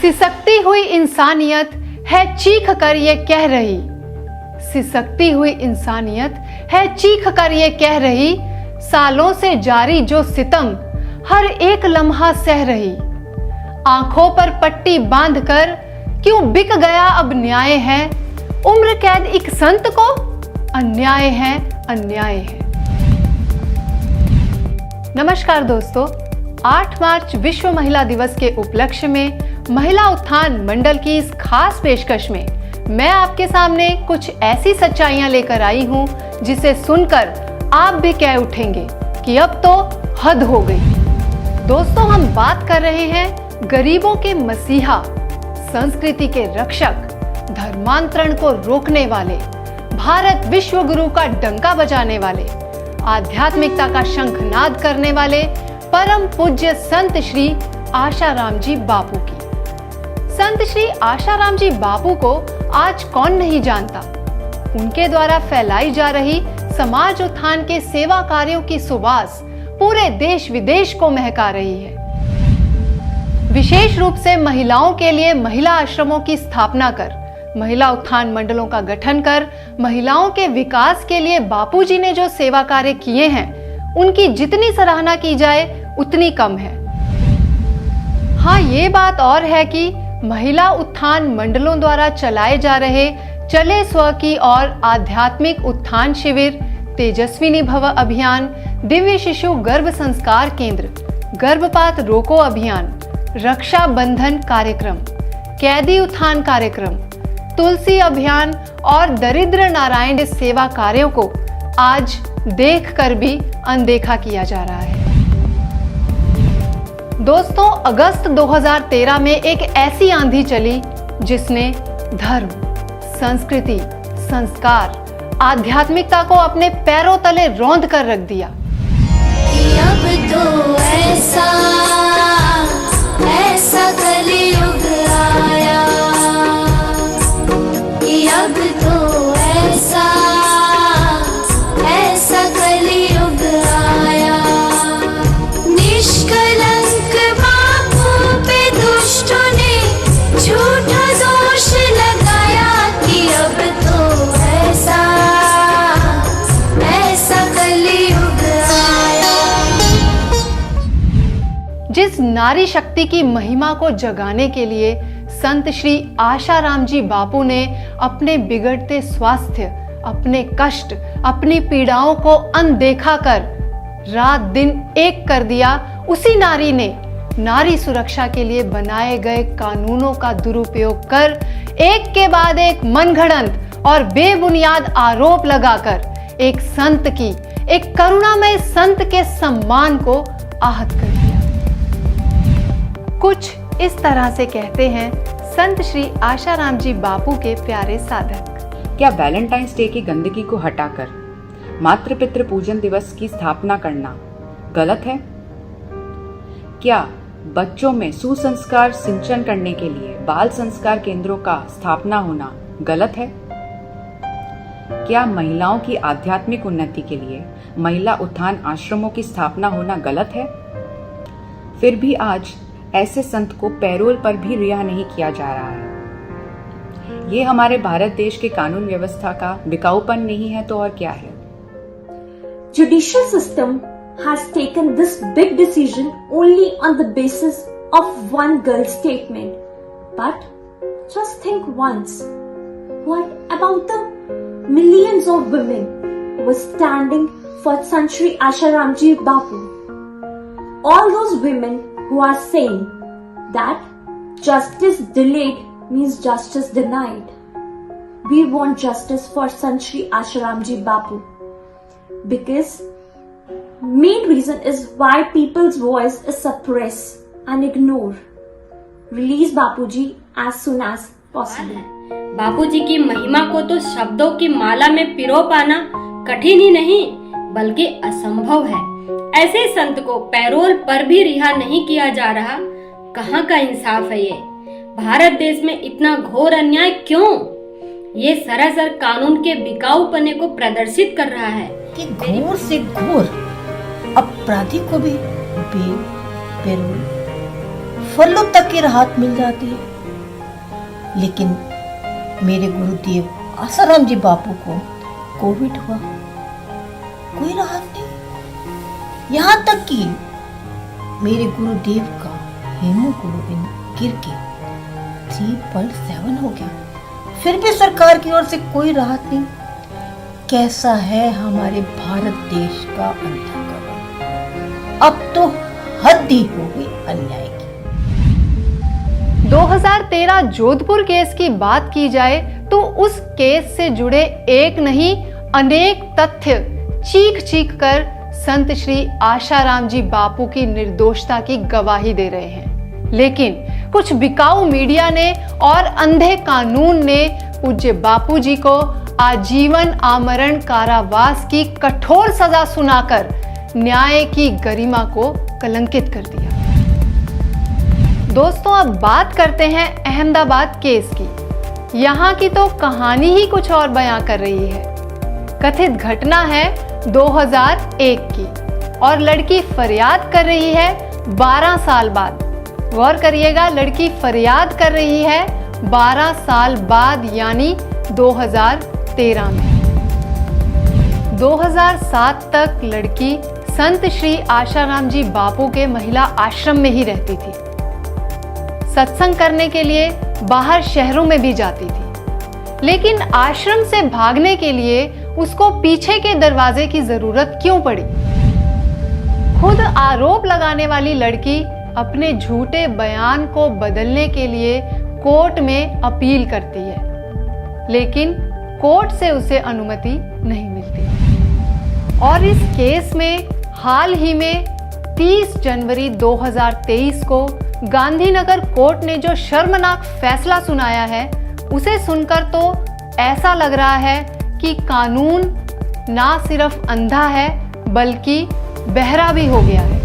सिसकती हुई इंसानियत है चीख कर ये कह रही, सिसकती हुई इंसानियत है चीख कर ये कह रही, सालों से जारी जो सितम हर एक लम्हा सह रही। आंखों पर पट्टी बांधकर क्यों बिक गया अब न्याय है, उम्र कैद एक संत को अन्याय है, अन्याय है। नमस्कार दोस्तों, 8 मार्च विश्व महिला दिवस के उपलक्ष्य में महिला उत्थान मंडल की इस खास पेशकश में मैं आपके सामने कुछ ऐसी सच्चाइयां लेकर आई हूं जिसे सुनकर आप भी कह उठेंगे कि अब तो हद हो गई। दोस्तों, हम बात कर रहे हैं गरीबों के मसीहा, संस्कृति के रक्षक, धर्मांतरण को रोकने वाले, भारत विश्व गुरु का डंका बजाने वाले, आध्यात्मिकता का शंखनाद करने वाले परम पूज्य संत श्री आशाराम जी बापू की। संत श्री आशाराम जी बापू को आज कौन नहीं जानता। उनके द्वारा फैलाई जा रही समाज उत्थान के सेवा कार्यों की सुवास पूरे देश विदेश को महका रही है। विशेष रूप से महिलाओं के लिए महिला आश्रमों की स्थापना कर, महिला उत्थान मंडलों का गठन कर, महिलाओं के विकास के लिए बापूजी ने जो सेवा कार्य किए हैं, उनकी जितनी सराहना की जाए उतनी कम है। हाँ, ये बात और है कि महिला उत्थान मंडलों द्वारा चलाए जा रहे चले स्व की और आध्यात्मिक उत्थान शिविर, तेजस्विनी भव अभियान, दिव्य शिशु गर्भ संस्कार केंद्र, गर्भपात रोको अभियान, रक्षा बंधन कार्यक्रम, कैदी उत्थान कार्यक्रम, तुलसी अभियान और दरिद्र नारायण सेवा कार्यों को आज देखकर भी अनदेखा किया जा रहा है। दोस्तों, अगस्त 2013 में एक ऐसी आंधी चली जिसने धर्म, संस्कृति, संस्कार, आध्यात्मिकता को अपने पैरों तले रौंद कर रख दिया। अब तो ऐसा कलयुग आया, अब तो ऐसा कलयुग आया, निष्कलंक बापू पे दुष्टों ने झूठा दोष लगाया कि अब तो ऐसा कलयुग आया। जिस नारी शक्ति की महिमा को जगाने के लिए संत श्री आशाराम जी बापू ने अपने बिगड़ते स्वास्थ्य, अपने कष्ट, अपनी पीड़ाओं को अनदेखा कर रात दिन एक कर दिया, उसी नारी ने नारी सुरक्षा के लिए बनाए गए कानूनों का दुरुपयोग कर एक के बाद एक मनगढ़ंत और बेबुनियाद आरोप लगाकर एक संत की, एक करुणामय संत के सम्मान को आहत कर दिया। कुछ इस तरह से कहते हैं संत श्री आशाराम जी बापू के प्यारे साधक। क्या वैलेंटाइंस डे की गंदगी को हटाकर मातृ पितृ पूजन दिवस की स्थापना करना गलत है? क्या बच्चों में सुसंस्कार सिंचन करने के लिए बाल संस्कार केंद्रों का स्थापना होना गलत है? क्या महिलाओं की आध्यात्मिक उन्नति के लिए महिला उत्थान आश्रमों की स्थापना होना गलत है? फिर भी आज ऐसे संत को पैरोल पर भी रिहा नहीं किया जा रहा है। ये हमारे भारत देश के कानून व्यवस्था का बिकाऊपन नहीं है तो और क्या है? Judicial system has taken this big decision only on the basis of one girl's statement. But just think once, what about the millions of women who were standing for Sant Shri Asharam Ji Bapu? All those women who are saying that justice delayed means justice denied. We want justice for Sant Shri Asharam Ji Bapu because main reason is why people's voice is suppressed and ignored. Release Bapuji as soon as possible. बापूजी की महिमा को तो शब्दों की माला में पिरो पाना कठिन ही नहीं बल्कि असंभव है। ऐसे संत को पैरोल पर भी रिहा नहीं किया जा रहा, कहाँ का इंसाफ है ये? भारत देश में इतना घोर अन्याय क्यों? ये सरासर कानून के बिकाऊपने को प्रदर्शित कर रहा है कि घोर से घोर अपराधी को भी पैरोल फलों तक की राहत मिल जाती है। लेकिन मेरे गुरुदेव आसाराम जी बापू को कोविड हुआ, कोई राहत नहीं। यहाँ तक कि मेरे गुरुदेव का हीमोग्लोबिन गिर के 3.7 हो गया, फिर भी सरकार की ओर से कोई राहत नहीं। कैसा है हमारे भारत देश का अंधाकरण। अब तो हद ही हो गई अन्याय की। 2013 जोधपुर केस की बात की जाए तो उस केस से जुड़े एक नहीं अनेक तथ्य चीख चीख कर संत श्री आशाराम जी बापू की निर्दोषता की गवाही दे रहे हैं। लेकिन कुछ बिकाऊ मीडिया ने और अंधे कानून ने पूज्य बापू जी को आजीवन आमरण कारावास की कठोर सजा सुनाकर न्याय की गरिमा को कलंकित कर दिया। दोस्तों, अब बात करते हैं अहमदाबाद केस की। यहाँ की तो कहानी ही कुछ और बयां कर रही है। कथित घटना है 2001 की और लड़की फरियाद कर रही है 12 साल बाद। गौर करिएगा, लड़की फरियाद कर रही है 12 साल बाद, यानी 2013 में। 2007 तक लड़की संत श्री आशाराम जी बापू के महिला आश्रम में ही रहती थी। सत्संग करने के लिए बाहर शहरों में भी जाती थी, लेकिन आश्रम से भागने के लिए उसको पीछे के दरवाजे की जरूरत क्यों पड़ी? खुद आरोप लगाने वाली लड़की अपने झूठे बयान को बदलने के लिए कोर्ट में अपील करती है, लेकिन कोर्ट से उसे अनुमति नहीं मिलती। और इस केस में हाल ही में 30 जनवरी 2023 को गांधीनगर कोर्ट ने जो शर्मनाक फैसला सुनाया है, उसे सुनकर तो ऐसा लग रहा है कि कानून ना सिर्फ अंधा है बल्कि बहरा भी हो गया है।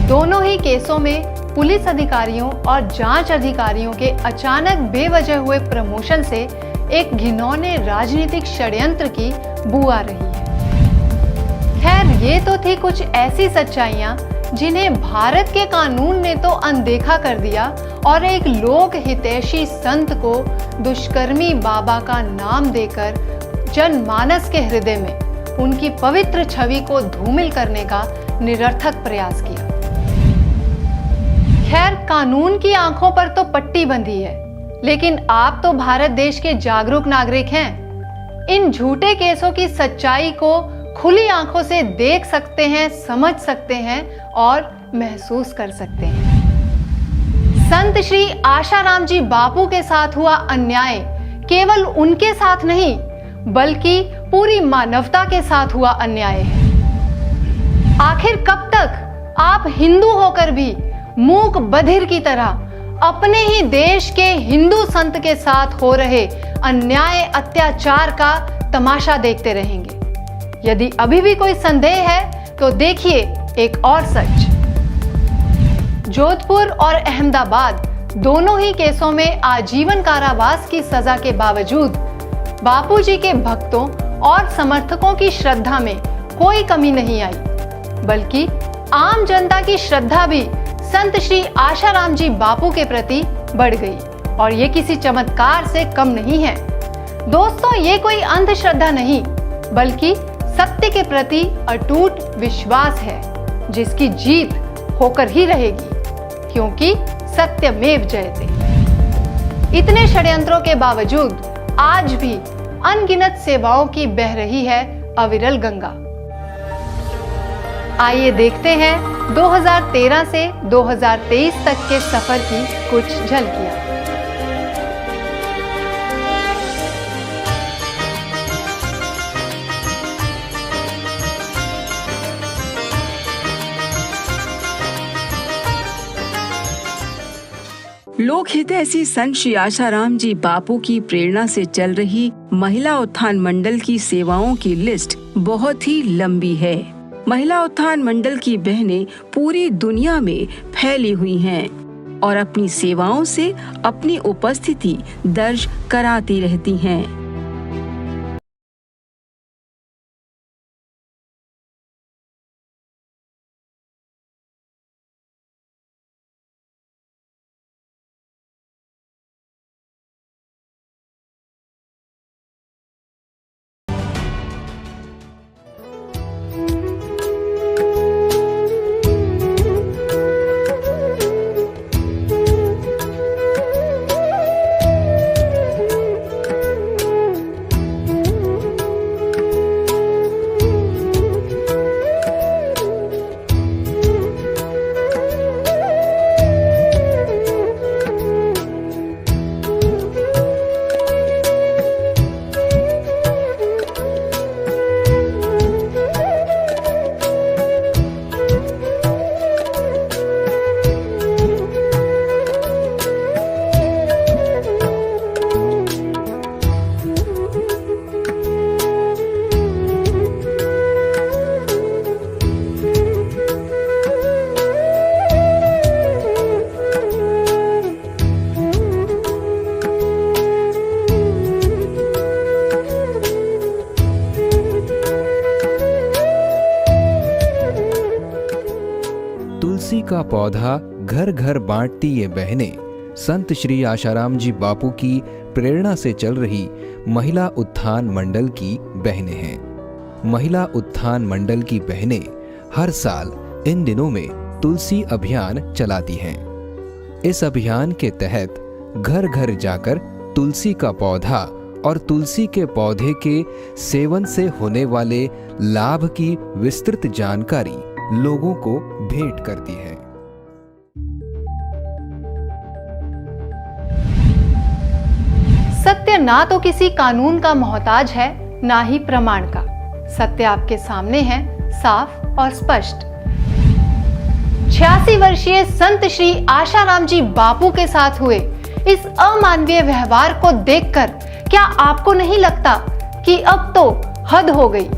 दोनों ही केसों में पुलिस अधिकारियों और जांच अधिकारियों के अचानक बेवजह हुए प्रमोशन से एक घिनौने राजनीतिक षड्यंत्र की बू आ रही है। खैर, ये तो थी कुछ ऐसी सच्चाइयां जिन्हें भारत के कानून ने तो अनदेखा कर दिया और एक लोक हितैषी संत को दुष्कर्मी बाबा का नाम देकर जनमानस के हृदय में उनकी पवित्र छवि को धूमिल करने का निरर्थक प्रयास किया। खैर, कानून की आंखों पर तो पट्टी बंधी है, लेकिन आप तो भारत देश के जागरूक नागरिक हैं। इन झूठे केसों की सच्चाई को खुली आंखों से देख सकते हैं, समझ सकते हैं और महसूस कर सकते हैं। संत श्री आशाराम जी बापू के साथ हुआ अन्याय केवल उनके साथ नहीं बल्कि पूरी मानवता के साथ हुआ अन्याय है। आखिर कब तक आप हिंदू होकर भी मूक बधिर की तरह अपने ही देश के हिंदू संत के साथ हो रहे अन्याय अत्याचार का तमाशा देखते रहेंगे? यदि अभी भी कोई संदेह है तो देखिए एक और सच। जोधपुर और अहमदाबाद दोनों ही केसों में आजीवन कारावास की सजा के बावजूद बापूजी के भक्तों और समर्थकों की श्रद्धा में कोई कमी नहीं आई, बल्कि आम जनता की श्रद्धा भी संत श्री आशाराम जी बापू के प्रति बढ़ गई और ये किसी चमत्कार से कम नहीं है। दोस्तों, ये कोई अंधश्रद्धा नहीं बल्कि सत्य के प्रति अटूट विश्वास है, जिसकी जीत होकर ही रहेगी, क्योंकि सत्यमेव जयते। इतने षड्यंत्रों के बावजूद आज भी अनगिनत सेवाओं की बह रही है अविरल गंगा। आइए देखते हैं 2013 से 2023 तक के सफर की कुछ झलकियां। लोकहित ऐसी संत श्री आशाराम जी बापू की प्रेरणा से चल रही महिला उत्थान मंडल की सेवाओं की लिस्ट बहुत ही लंबी है। महिला उत्थान मंडल की बहनें पूरी दुनिया में फैली हुई हैं और अपनी सेवाओं से अपनी उपस्थिति दर्ज कराती रहती हैं। का पौधा घर घर बांटती ये बहनें संत श्री आशाराम जी बापू की प्रेरणा से चल रही महिला उत्थान मंडल की बहनें हैं। महिला उत्थान मंडल की बहनें हर साल इन दिनों में तुलसी अभियान चलाती हैं। इस अभियान के तहत घर घर जाकर तुलसी का पौधा और तुलसी के पौधे के सेवन से होने वाले लाभ की विस्तृत जानकारी लोगों को भेंट करती है। सत्य ना तो किसी कानून का मोहताज है, ना ही प्रमाण का। सत्य आपके सामने है, साफ और स्पष्ट। 86 वर्षीय संत श्री आशाराम जी बापू के साथ हुए इस अमानवीय व्यवहार को देखकर क्या आपको नहीं लगता कि अब तो हद हो गई?